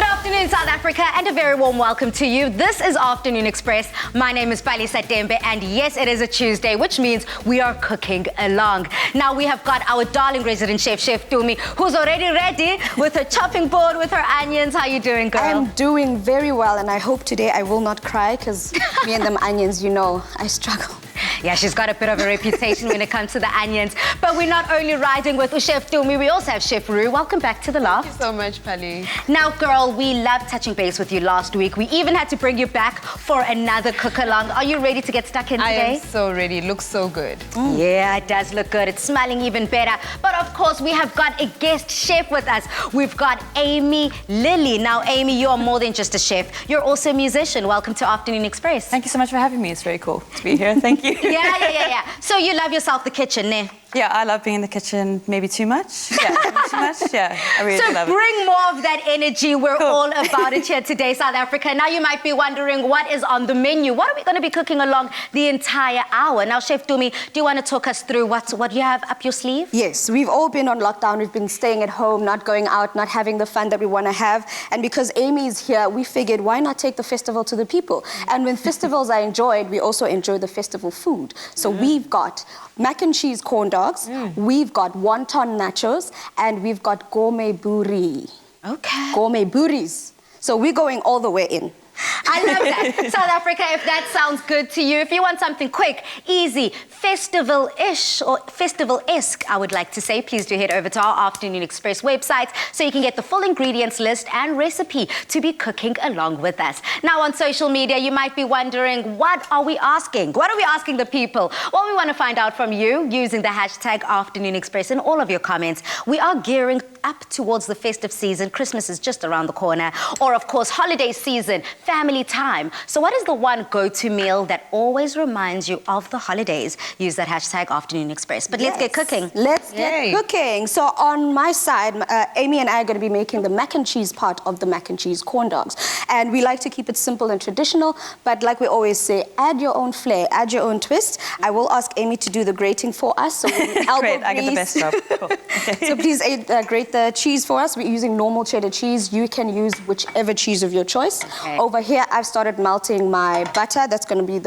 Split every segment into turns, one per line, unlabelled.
Good afternoon, South Africa, and a very warm welcome to you. This is Afternoon Express. My name is Palisa Dembe, and yes, it is a Tuesday, which means we are cooking along. Now, we have got our darling resident chef, Chef Tumi, who's already ready with her chopping board, with her onions. How you doing, girl?
I'm doing very well, and I hope today I will not cry, because me and them onions, you know, I struggle.
Yeah, she's got a bit of a reputation when it comes to the onions. But we're not only riding with Chef Tumi, we also have Chef Roo. Welcome back to the loft.
Thank you so much, Pali.
Now, girl, we loved touching base with you last week. We even had to bring you back for another cook-along. Are you ready to get stuck in today?
I am so ready. It looks so good.
Yeah, it does look good. It's smelling even better. But of course, we have got a guest chef with us. We've got Amy Lilly. Now, Amy, you are more than just a chef. You're also a musician. Welcome to Afternoon Express.
Thank you so much for having me. It's very cool to be here. Thank you.
Yeah. So you love yourself the kitchen, ne?
Yeah, I love being in the kitchen. Maybe too much. Yeah, maybe too much. Yeah, I really
so
love it.
bring more of that energy. We're all about it here today, South Africa. Now you might be wondering what is on the menu. What are we going to be cooking along the entire hour? Now, Chef Tumi, do you want to talk us through what you have up your sleeve?
Yes, we've all been on lockdown. We've been staying at home, not going out, not having the fun that we want to have. And because Amy's here, we figured, why not take the festival to the people? And when festivals are enjoyed, we also enjoy the festival food. So we've got mac and cheese corn dogs, we've got wonton nachos, and we've got gourmet buri.
Okay.
Gourmet buris. So we're going all the way in.
I love that. South Africa, if that sounds good to you, if you want something quick, easy, festival-ish or festival-esque, I would like to say, please do head over to our Afternoon Express website so you can get the full ingredients list and recipe to be cooking along with us. Now, on social media, you might be wondering, what are we asking? What are we asking the people? Well, we want to find out from you using the hashtag Afternoon Express in all of your comments. We are gearing up towards the festive season. Christmas is just around the corner. Or, of course, holiday season, family time. So what is the one go-to meal that always reminds you of the holidays? Use that hashtag Afternoon Express. But let's get cooking.
Let's get cooking. So on my side, Amy and I are going to be making the mac and cheese part of the mac and cheese corn dogs. And we like to keep it simple and traditional, but like we always say, add your own flair, add your own twist. I will ask Amy to do the grating for us. So
Great, I get the best job. Cool. Okay.
So please grate the cheese for us. We're using normal cheddar cheese. You can use whichever cheese of your choice.
Okay.
Over here, I've started melting my butter. That's going to be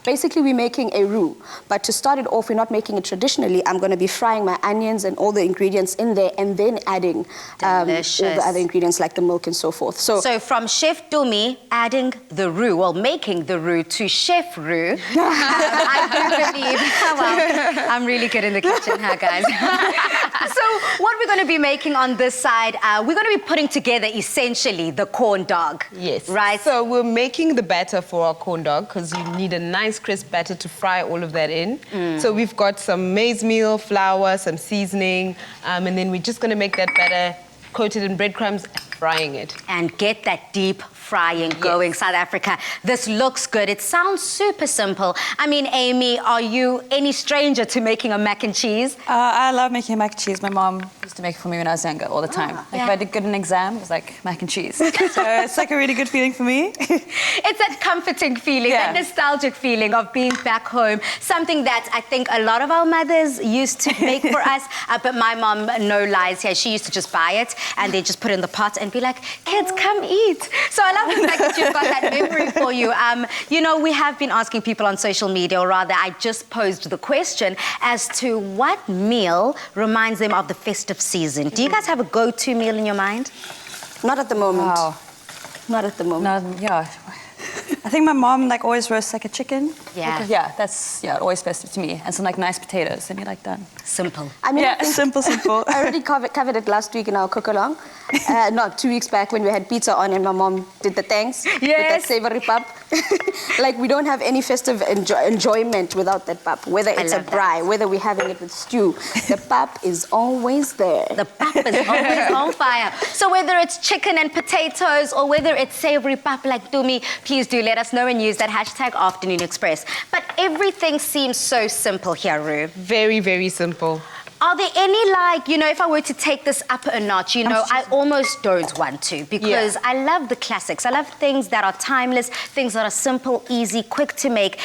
basically we're making a roux. But to start it off, we're not making it traditionally. I'm going to be frying my onions and all the ingredients in there and then adding all the other ingredients like the milk and so forth.
So from Chef Tumi adding the roux, well, making the roux, to Chef Roux, I do believe, well, I'm really good in the kitchen, huh, guys? So what we're going to be making on this side, we're going to be putting together essentially the corn dog.
Yes.
Right?
So we're making the batter for our corn dog because you need a nice crisp batter to fry all of that in. So we've got some maize meal, flour, some seasoning, and then we're just going to make that batter coated in breadcrumbs, frying it.
And get that deep frying going, South Africa. This looks good. It sounds super simple. I mean, Amy, are you any stranger to making a mac and cheese?
I love making mac and cheese. My mom used to make it for me when I was younger all the time. Like
yeah.
if I did good in an exam, it was like mac and cheese. So it's like a really good feeling for me.
It's that comforting feeling, that nostalgic feeling of being back home. Something that I think a lot of our mothers used to make for us. But my mom, no lies here, she used to just buy it and then just put it in the pot and be like, kids, come eat. So I love the fact that you've got that memory for you. You know, we have been asking people on social media, or rather, I just posed the question as to what meal reminds them of the festive season. Do you guys have a go-to meal in your mind?
Not at the moment.
Wow.
Not at the moment.
No, I think my mom like always roasts like a chicken.
Yeah.
Like, yeah, that's always festive to me. And some like nice potatoes, and you're like done.
Simple.
I mean,
Yeah,
I think
simple.
I already covered it last week in our cook-along. Not 2 weeks back when we had pizza on and my mom did the thanks with that savory pap. Like, we don't have any festive enjoyment without that pap. Whether it's a braai, whether we're having it with stew, the pap is always there.
The pap is always on fire. So whether it's chicken and potatoes or whether it's savory pap like Tumi, please do let us know and use that hashtag Afternoon Express. But everything seems so simple here, Roo.
Very, very simple.
Are there any, like, you know, if I were to take this up a notch, you know, I almost don't want to, because I love the classics. I love things that are timeless, things that are simple, easy, quick to make.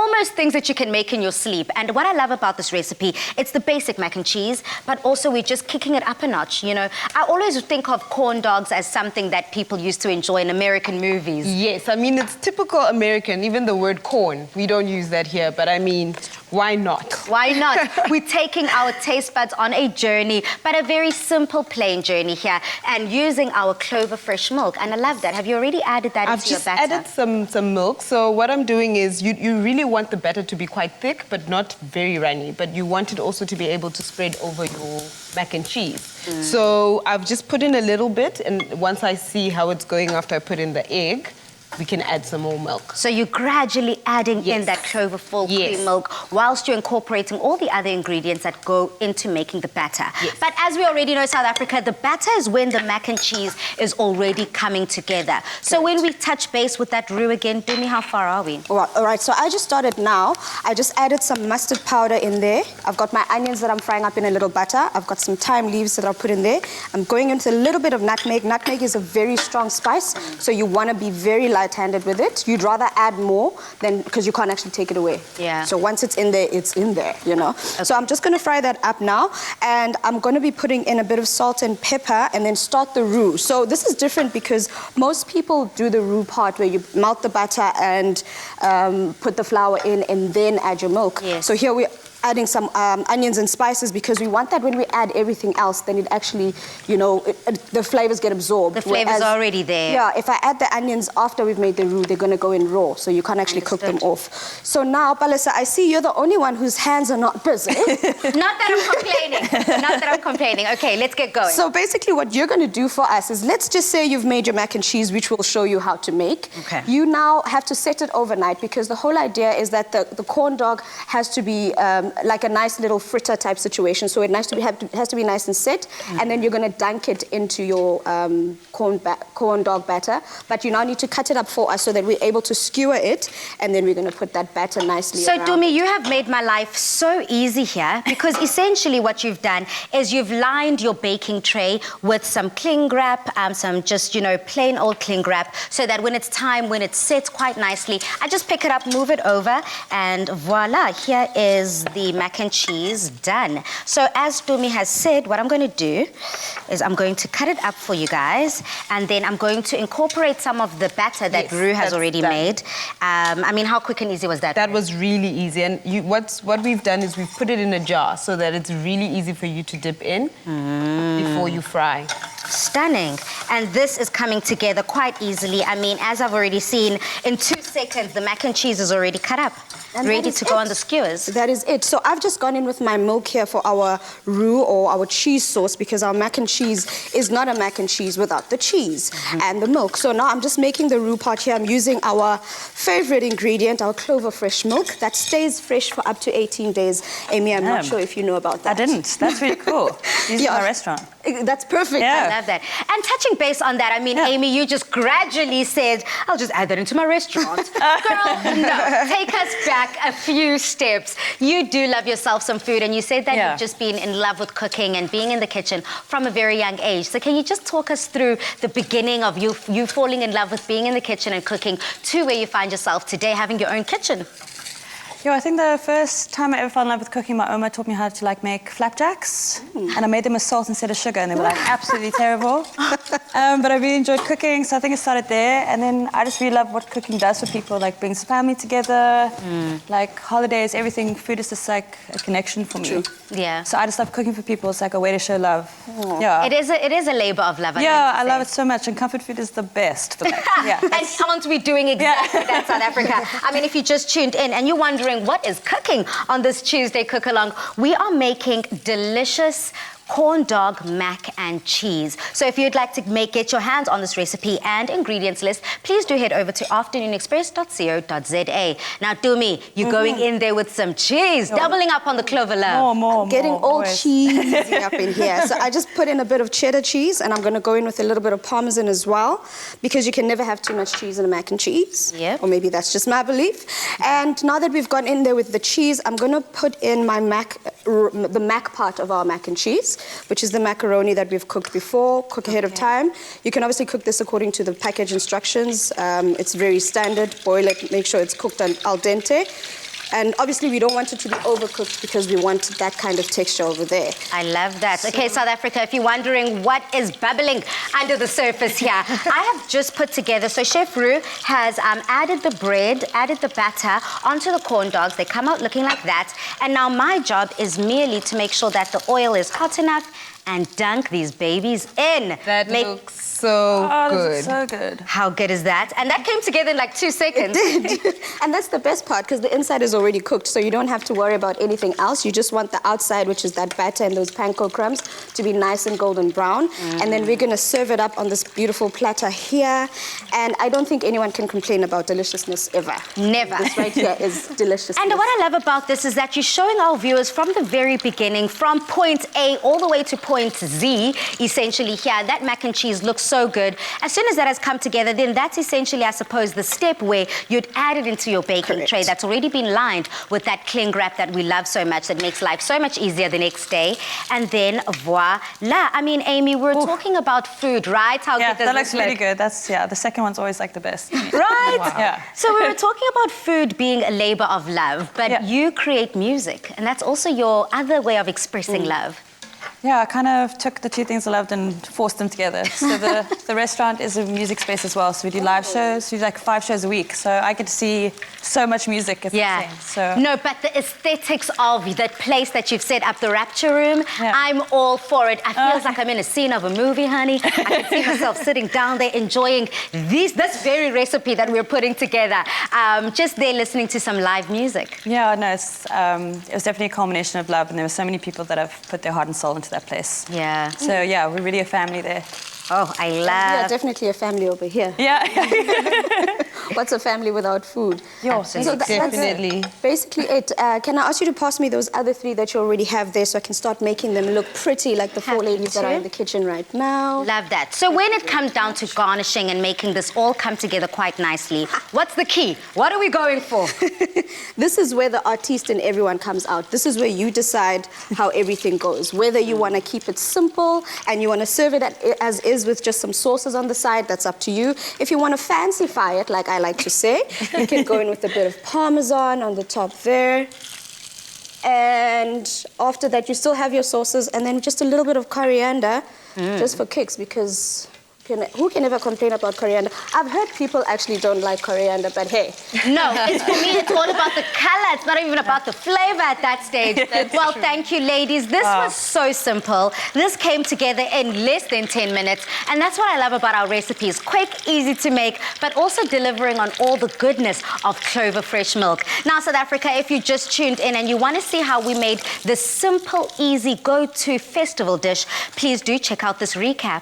almost things that you can make in your sleep. And what I love about this recipe, it's the basic mac and cheese, but also we're just kicking it up a notch, you know. I always think of corn dogs as something that people used to enjoy in American movies.
Yes, I mean, it's typical American, even the word corn. We don't use that here, but I mean, why not?
Why not? We're taking our taste buds on a journey, but a very simple, plain journey here, and using our Clover Fresh milk. And I love that. Have you already added that into your batter?
I've just added some milk. So what I'm doing is you really want the batter to be quite thick, but not very runny. But you want it also to be able to spread over your mac and cheese. So I've just put in a little bit, and once I see how it's going after I put in the egg, we can add some more milk.
So you're gradually adding in that Clover full cream milk whilst you're incorporating all the other ingredients that go into making the batter. But as we already know, South Africa, the batter is when the mac and cheese is already coming together. So when we touch base with that roux again, Dumi, how far are we?
All right, so I just started now. I just added some mustard powder in there. I've got my onions that I'm frying up in a little butter. I've got some thyme leaves that I'll put in there. I'm going into a little bit of nutmeg. Nutmeg is a very strong spice, so you want to be very light-handed with it. You'd rather add more than, because you can't actually take it away.
Yeah.
So once it's in there, you know. Okay. So I'm just going to fry that up now, and I'm going to be putting in a bit of salt and pepper and then start the roux. So this is different because most people do the roux part where you melt the butter and put the flour in and then add your milk.
Yes.
So here we're adding some onions and spices because we want that when we add everything else, then it actually, you know, the flavors get absorbed.
The flavors are already there.
Yeah, if I add the onions after we've made the roux, they're going to go in raw, so you can't actually cook them off. So now, Palesa, I see you're the only one whose hands are not busy.
Not that I'm complaining. Not that I'm complaining. Okay, let's get going.
So basically what you're going to do for us is, let's just say you've made your mac and cheese, which we'll show you how to make.
Okay.
You now have to set it overnight because the whole idea is that the corn dog has to be like a nice little fritter type situation. So it has to be nice and set, and then you're going to dunk it into your corn dog batter. But you now need to cut it up for us so that we're able to skewer it, and then we're going to put that batter nicely around.
So Dumi, you have made my life so easy here because essentially what you've done is you've lined your baking tray with some cling wrap, some just, you know, plain old cling wrap, so that when it's time, when it sets quite nicely, I just pick it up, move it over, and voila, here is the mac and cheese done. So as Dumi has said, what I'm going to do is I'm going to cut it up for you guys, and then I'm going to incorporate some of the batter that Roux has already made. I mean, how quick and easy was that?
That was really easy. And what we've done is we've put it in a jar so that it's really easy for you to dip in before you fry.
Stunning. And this is coming together quite easily. I mean, as I've already seen, in 2 seconds, the mac and cheese is already cut up, and ready to go on the skewers.
That is it. So I've just gone in with my milk here for our roux or our cheese sauce, because our mac and cheese is not a mac and cheese without the cheese and the milk. So now I'm just making the roux part here. I'm using our favorite ingredient, our Clover Fresh milk, that stays fresh for up to 18 days. Amy, I'm not sure if you know about that.
I didn't. That's really cool. Use it in my restaurant.
That's perfect.
I love that. And touching base on that, I mean, Amy, you just gradually said, I'll just add that into my restaurant. Girl, no. Take us back a few steps. You do love yourself some food, and you said that you've just been in love with cooking and being in the kitchen from a very young age. So can you just talk us through the beginning of you falling in love with being in the kitchen and cooking to where you find yourself today, having your own kitchen?
Yeah, I think the first time I ever fell in love with cooking, my Oma taught me how to make flapjacks, and I made them with salt instead of sugar, and they were absolutely terrible. But I really enjoyed cooking, so I think it started there. And then I just really love what cooking does for people, like brings family together, like holidays, everything. Food is just like a connection for me.
Yeah.
So I just love cooking for people. It's like a way to show love. Yeah.
It is a labor of love.
I love it so much, and comfort food is the best for that.
And aren't we doing exactly that, South Africa? I mean, if you just tuned in and you're wondering what is cooking on this Tuesday Cook Along, we are making delicious corn dog mac and cheese. So if you'd like to get your hands on this recipe and ingredients list, please do head over to afternoonexpress.co.za. Now, Dumi, you're going in there with some cheese, doubling up on the Clover love.
Getting all cheesy up in here. So I just put in a bit of cheddar cheese, and I'm going to go in with a little bit of Parmesan as well, because you can never have too much cheese in a mac and cheese.
Yep.
Or maybe that's just my belief. And now that we've gone in there with the cheese, I'm going to put in my the mac part of our mac and cheese, which is the macaroni that we've cooked before, cook ahead of time. You can obviously cook this according to the package instructions. It's very standard. Boil it, make sure it's cooked al dente. And obviously we don't want it to be overcooked because we want that kind of texture over there.
I love that. Okay, South Africa, if you're wondering what is bubbling under the surface here, I have just put together, so Chef Roo has added the bread, added the batter onto the corn dogs. They come out looking like that. And now my job is merely to make sure that the oil is hot enough and dunk these babies in.
That looks so good.
This is so good.
How good is that? And that came together in like 2 seconds.
It did. And that's the best part because the inside is already cooked, so you don't have to worry about anything else. You just want the outside, which is that batter and those panko crumbs, to be nice and golden brown. And then we're going to serve it up on this beautiful platter here. And I don't think anyone can complain about deliciousness ever.
Never.
This right here is delicious.
And what I love about this is that you're showing our viewers from the very beginning, from point A all the way to point Z, essentially here. That mac and cheese looks so good. As soon as that has come together, then that's essentially, I suppose, the step where you'd add it into your baking tray that's already been lined with that cling wrap that we love so much, that makes life so much easier the next day. And then voila. I mean, Amy, we're talking about food, right? How
Yeah,
good does
that
this
looks really good. That's, the second one's always like the best.
Right?
Wow. Yeah.
So we were talking about food being a labor of love, but you create music, and that's also your other way of expressing love.
Yeah, I kind of took the two things I loved and forced them together. So the restaurant is a music space as well. So we do live shows. We do like 5 shows a week. So I get to see so much music. It's insane. So
No, but the aesthetics of that place that you've set up, the Rapture Room, I'm all for it. I feel like I'm in a scene of a movie, honey. I can see myself sitting down there enjoying this very recipe that we're putting together. Just there listening to some live music.
yeah, no, it was definitely a culmination of love. And there were so many people that have put their heart and soul into that place.
Yeah.
So yeah, we're really a family there.
Oh, I
We are
love.
definitely a family over here.
Yeah.
What's a family without food?
Absolutely.
Definitely.
That's basically it. Can I ask you to pass me those other 3 that you already have there so I can start making them look pretty like the 4
Happy
ladies that are
to.
in the kitchen right now?
Love that. So when it comes down to garnishing and making this all come together quite nicely, what's the key? What are we going for?
This is where the artiste in everyone comes out. This is where you decide how everything goes. Whether you want to keep it simple and you want to serve it as is with just some sauces on the side, that's up to you. If you want to fancify it, like I like to say, you can go in with a bit of Parmesan on the top there. And after that, you still have your sauces and then just a little bit of coriander, just for kicks, because who can ever complain about coriander? I've heard people actually don't like coriander, but hey.
No, it's for me, it's all about the color. It's not even about the flavor at that stage. Well, thank you, ladies. This was so simple. This came together in less than 10 minutes. And that's what I love about our recipes. Quick, easy to make, but also delivering on all the goodness of Clover Fresh milk. Now, South Africa, if you just tuned in and you want to see how we made this simple, easy, go-to festival dish, please do check out this recap.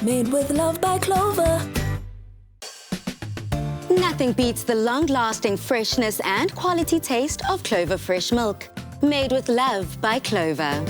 Made with love by Clover.
Nothing beats the long-lasting freshness and quality taste of Clover Fresh milk. Made with love by Clover.